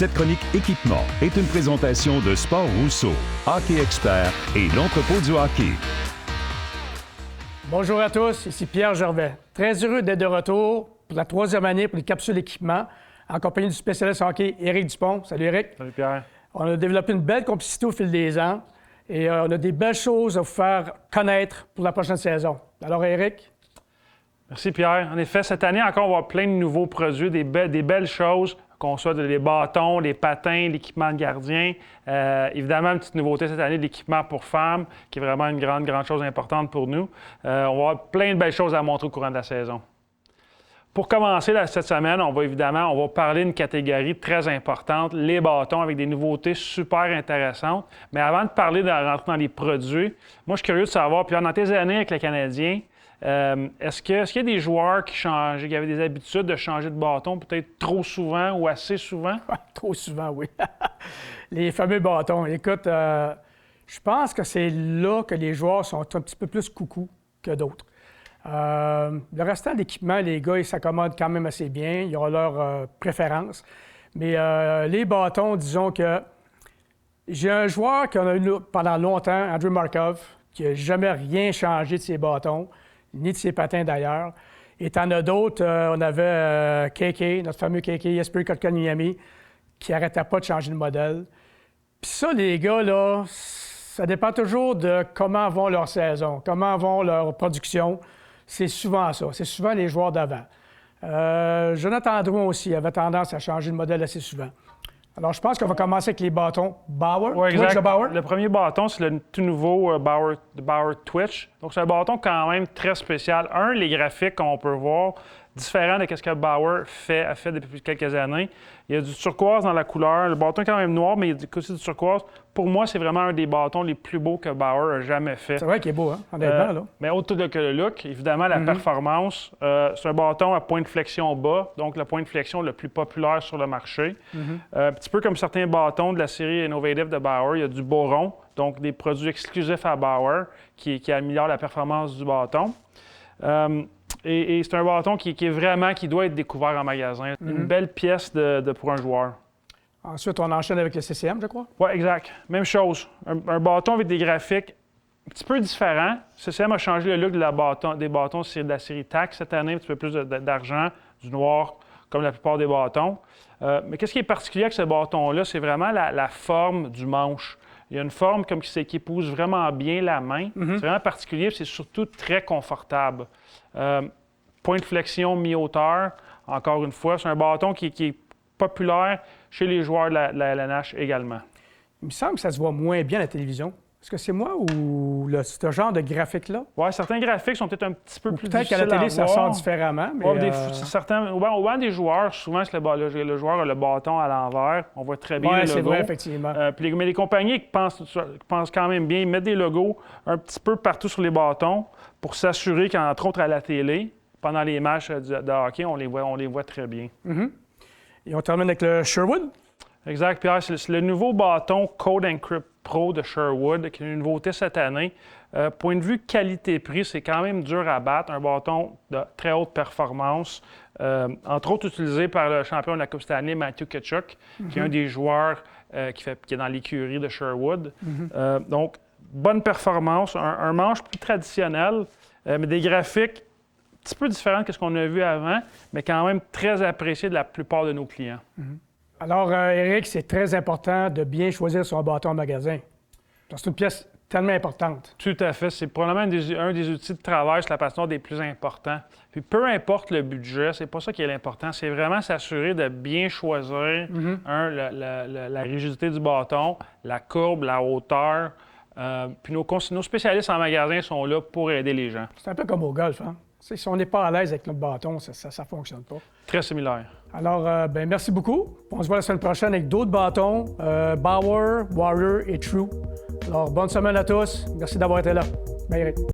Cette chronique équipement est une présentation de Sport Rousseau, Hockey Expert et l'entrepôt du hockey. Bonjour à tous, ici Pierre Gervais. Très heureux d'être de retour pour la troisième année pour les capsules équipement en compagnie du spécialiste hockey Éric Dupont. Salut Éric. Salut Pierre. On a développé une belle complicité au fil des ans et on a des belles choses à vous faire connaître pour la prochaine saison. Alors Éric? Merci Pierre. En effet, cette année encore, on va avoir plein de nouveaux produits, des belles choses, qu'on soit des bâtons, les patins, l'équipement de gardien. Évidemment, une petite nouveauté cette année, l'équipement pour femmes, qui est vraiment une grande chose importante pour nous. On va avoir plein de belles choses à montrer au courant de la saison. Pour commencer cette semaine, on va parler d'une catégorie très importante, les bâtons, avec des nouveautés super intéressantes. Mais avant de parler de rentrer dans les produits, moi, je suis curieux de savoir, Pierre, dans tes années avec les Canadiens, est-ce qu'il y a des joueurs qui avaient des habitudes de changer de bâton peut-être trop souvent ou assez souvent? Trop souvent, oui. Les fameux bâtons. Écoute, je pense que c'est là que les joueurs sont un petit peu plus coucou que d'autres. Le restant de l'équipement, les gars, ils s'accommodent quand même assez bien. Ils ont leur préférence. Mais les bâtons, disons que j'ai un joueur qu'on a eu pendant longtemps, Andrew Markov, qui n'a jamais rien changé de ses bâtons, ni de ses patins d'ailleurs. Et t'en as d'autres, on avait KK, notre fameux KK, Jesper Kotkaniemi, qui n'arrêtait pas de changer de modèle. Puis ça, les gars, là, ça dépend toujours de comment vont leur saison, comment vont leur production. C'est souvent ça. C'est souvent les joueurs d'avant. Jonathan Drouin aussi avait tendance à changer de modèle assez souvent. Alors, je pense qu'on va commencer avec les bâtons Bauer. Oui, exact. Bauer. Le premier bâton, c'est le tout nouveau Bauer Twitch. Donc, c'est un bâton quand même très spécial. Les graphiques, comme on peut voir, différents de ce que Bauer a fait depuis quelques années. Il y a du turquoise dans la couleur. Le bâton est quand même noir, mais il y a aussi du turquoise. Pour moi, c'est vraiment un des bâtons les plus beaux que Bauer a jamais fait. C'est vrai qu'il est beau, hein? Honnêtement, là. Mais autre que le look, évidemment, la performance. C'est un bâton à point de flexion bas, donc le point de flexion le plus populaire sur le marché. Un petit peu comme certains bâtons de la série Innovative de Bauer, il y a du boron, donc des produits exclusifs à Bauer qui améliorent la performance du bâton. Et c'est un bâton qui doit être découvert en magasin. Une belle pièce pour un joueur. Ensuite, on enchaîne avec le CCM, je crois. Oui, exact. Même chose. Un bâton avec des graphiques un petit peu différents. CCM a changé le look des bâtons de la série TAC cette année, un petit peu plus d'argent, du noir, comme la plupart des bâtons. Mais qu'est-ce qui est particulier avec ce bâton-là? C'est vraiment la forme du manche. Il y a une forme comme qui épouse vraiment bien la main. C'est vraiment particulier, c'est surtout très confortable. Point de flexion mi-hauteur, encore une fois. C'est un bâton qui est populaire chez les joueurs de la LNH également. Il me semble que ça se voit moins bien à la télévision. Est-ce que c'est moi ou ce genre de graphique-là? Oui, certains graphiques sont peut-être un petit peu plus difficiles à voir. Peut-être qu'à la télé, ça sort différemment. Mais au banc des joueurs, souvent, le joueur a le bâton à l'envers. On voit très bien le logo. C'est vrai, effectivement. Mais les compagnies qui pensent quand même bien, ils mettent des logos un petit peu partout sur les bâtons pour s'assurer qu'entre autres à la télé, pendant les matchs de hockey, on les voit très bien. Et on termine avec le Sherwood. Exact, Pierre. C'est le nouveau bâton Code Encrypt Pro de Sherwood, qui est une nouveauté cette année. Point de vue qualité-prix, c'est quand même dur à battre. Un bâton de très haute performance, entre autres utilisé par le champion de la Coupe Stanley, Matthew Tkachuk, qui est un des joueurs qui est dans l'écurie de Sherwood. Donc, bonne performance, un manche plus traditionnel, mais des graphiques un petit peu différents de ce qu'on a vu avant, mais quand même très apprécié de la plupart de nos clients. Alors, Éric, c'est très important de bien choisir son bâton en magasin. C'est une pièce tellement importante. Tout à fait. C'est probablement un des outils de travail sur la patinoire des plus importants. Puis peu importe le budget, c'est pas ça qui est l'important. C'est vraiment s'assurer de bien choisir, la rigidité du bâton, la courbe, la hauteur. Puis nos spécialistes en magasin sont là pour aider les gens. C'est un peu comme au golf, hein? Si on n'est pas à l'aise avec notre bâton, ça ne fonctionne pas. Très similaire. Alors, merci beaucoup. On se voit la semaine prochaine avec d'autres bâtons, Bauer, Warrior et True. Alors, bonne semaine à tous. Merci d'avoir été là. Bye, Eric.